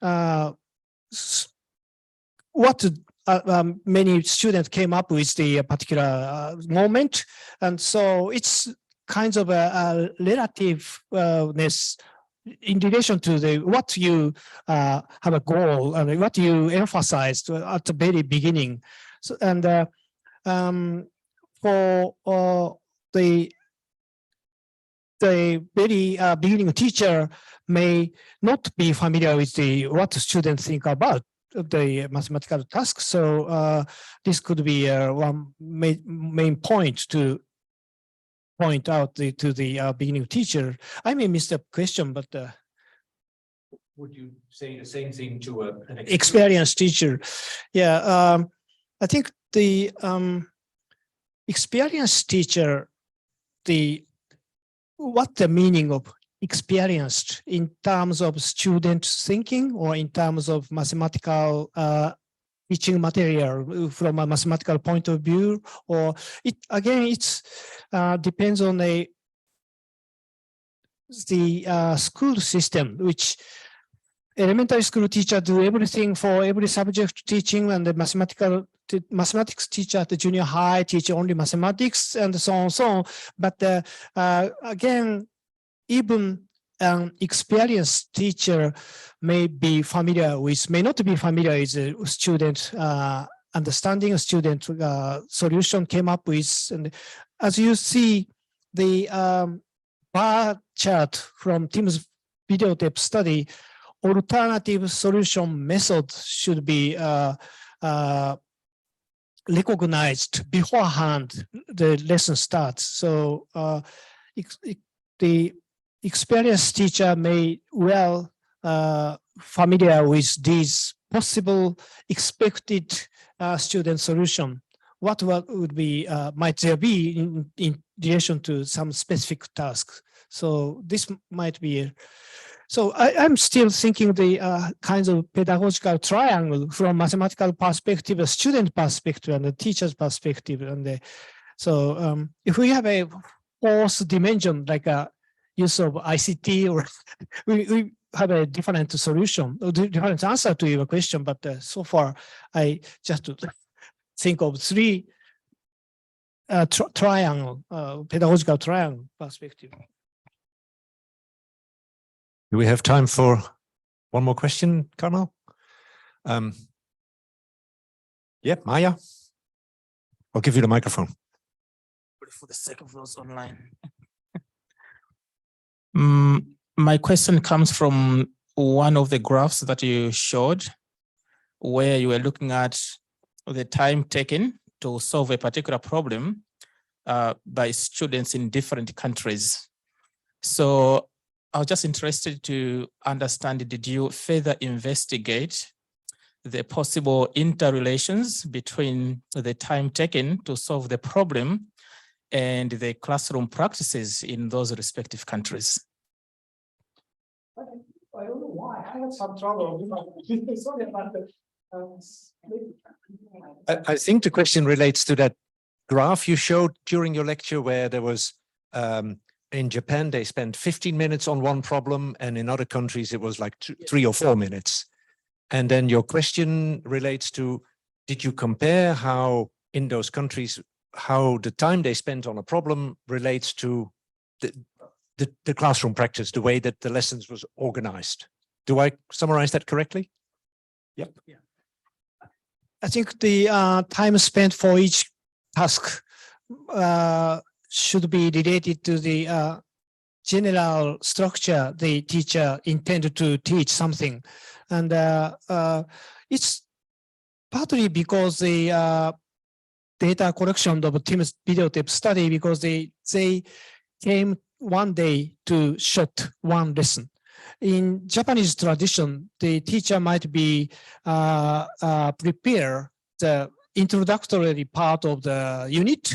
S3: many students came up with the particular moment, and so it's kinds of a relativeness in relation to the what you have a goal and what you emphasized at the very beginning. So, and for the very beginning teacher may not be familiar with what students think about the mathematical task. So this could be one main point to point out to the beginning teacher. I may miss the question, but
S6: Would you say the same thing to an
S3: experienced teacher? Yeah, I think the experienced teacher, what the meaning of experienced in terms of student thinking or in terms of mathematical teaching material from a mathematical point of view, or it's depends on the school system, which elementary school teacher do everything for every subject teaching, and the mathematics teacher at the junior high teach only mathematics, and so on, so on. But again, even an experienced teacher may not be familiar with student understanding, a student solution came up with. And as you see, the bar chart from Tim's videotape study, alternative solution method should be recognized beforehand the lesson starts. So the experienced teacher may well familiar with these possible expected student solution. What would be might there be in relation to some specific tasks? So this might be. So I'm still thinking the kinds of pedagogical triangle from mathematical perspective, a student perspective, and the teacher's perspective. And so if we have a fourth dimension, like a use of ICT, or we have a different solution, or different answer to your question. But so far, I just think of three triangle, pedagogical triangle perspective.
S6: Do we have time for one more question, Carmel? Yeah, Maya. I'll give you the microphone.
S8: For the sake of those online. My question comes from one of the graphs that you showed, where you were looking at the time taken to solve a particular problem by students in different countries. So I was just interested to understand, did you further investigate the possible interrelations between the time taken to solve the problem and the classroom practices in those respective countries?
S3: I don't know why. I had some trouble. Sorry about that.
S6: I think the question relates to that graph you showed during your lecture, where there was in Japan, they spent 15 minutes on one problem, and in other countries, it was like 3 or 4 minutes. And then your question relates to, did you compare how in those countries, how the time they spent on a problem relates to the classroom practice, the way that the lessons was organized? Do I summarize that correctly? Yep.
S3: Yeah. I think the time spent for each task should be related to the general structure the teacher intended to teach something. And it's partly because the data collection of Tim's videotape study, because they came one day to shot one lesson. In Japanese tradition, the teacher might be prepare the introductory part of the unit,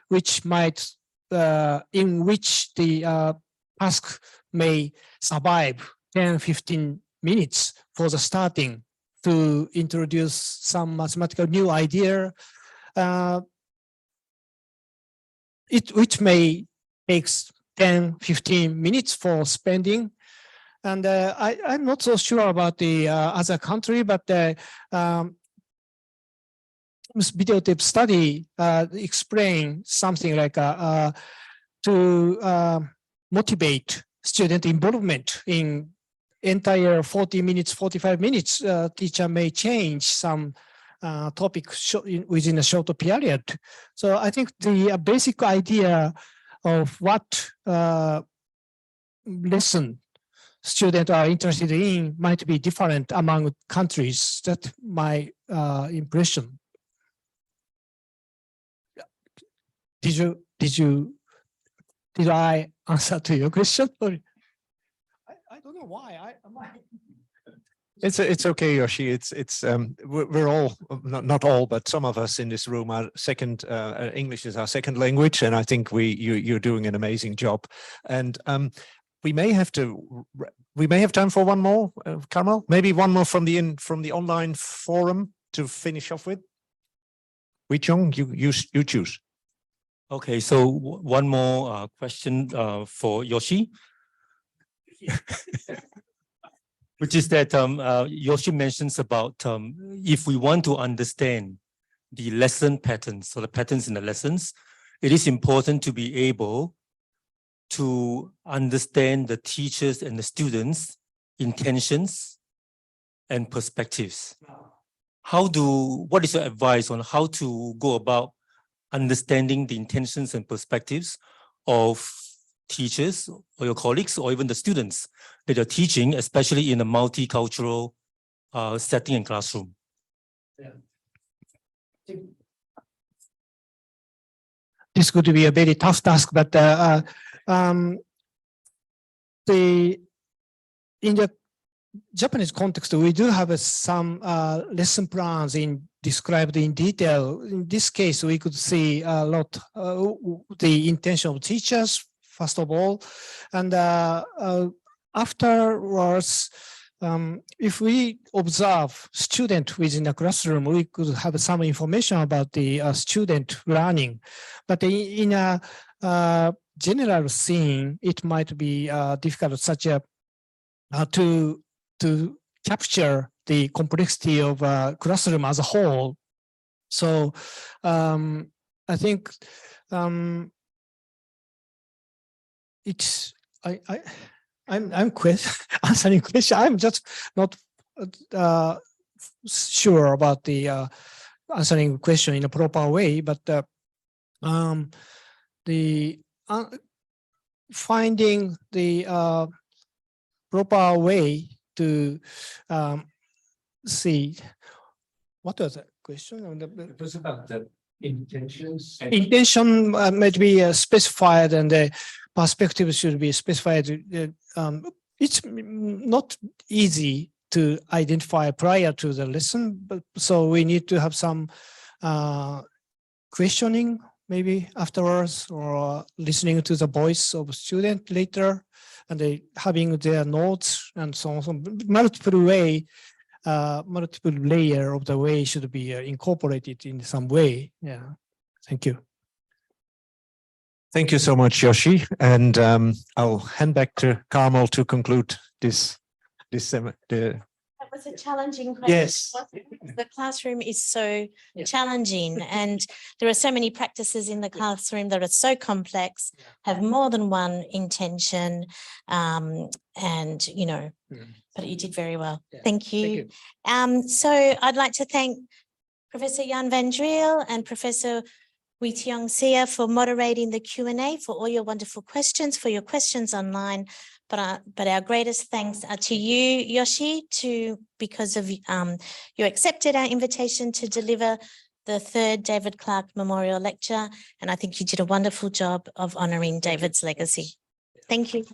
S3: which might in which the task may survive 10-15 minutes for the starting to introduce some mathematical new idea, which may takes 10-15 minutes for spending. And I'm not so sure about the other country, but this videotape study explain something like to motivate student involvement in entire 40 minutes, 45 minutes. Teacher may change some topic within a short period. So I think the basic idea of what lesson students are interested in might be different among countries. That's my impression. Did I answer to your question? I don't know why.
S6: It's okay, Yoshi. We're all, not all, but some of us in this room are second, English is our second language, and I think you're doing an amazing job. And we may have time for one more, Carmel. Maybe one more from the online forum to finish off with. Wee Chung, you choose.
S7: Okay, so one more question for Yoshi. Which is that Yoshi mentions about if we want to understand the lesson patterns, so the patterns in the lessons, it is important to be able to understand the teachers and the students' intentions and perspectives. What is your advice on how to go about understanding the intentions and perspectives of teachers or your colleagues or even the students that you're teaching, especially in a multicultural setting and classroom?
S3: Yeah. This could be a very tough task, but in the Japanese context, we do have some lesson plans described in detail. In this case, we could see a lot the intention of teachers, first of all, and afterwards, if we observe student within the classroom, we could have some information about the student learning. But in a general scene, it might be difficult such a to capture the complexity of a classroom as a whole. So I think I'm answering question. I'm just not sure about the answering question in a proper way, but finding the proper way to see. What was the question?
S4: It was about the intentions.
S3: Intention might be specified, and the perspective should be specified. It's not easy to identify prior to the lesson, but so we need to have some questioning maybe afterwards, or listening to the voice of student later, and they having their notes and so on. So multiple layer of the way should be incorporated in some way. Yeah. Thank you.
S6: Thank you so much, Yoshi. And I'll hand back to Carmel to conclude this
S1: That was a challenging question.
S6: Yes.
S1: wasn't it? The classroom is so challenging, and there are so many practices in the classroom that are so complex, have more than one intention, and you know, but you did very well.
S3: Yeah.
S1: Thank you. So I'd like to thank Professor Jan van Driel and Professor Wee-Tiong Sia for moderating the Q&A, for all your wonderful questions, for your questions online. But our greatest thanks are to you, Yoshi, because of you accepted our invitation to deliver the 3rd David Clarke Memorial Lecture, and I think you did a wonderful job of honouring David's legacy. Thank you.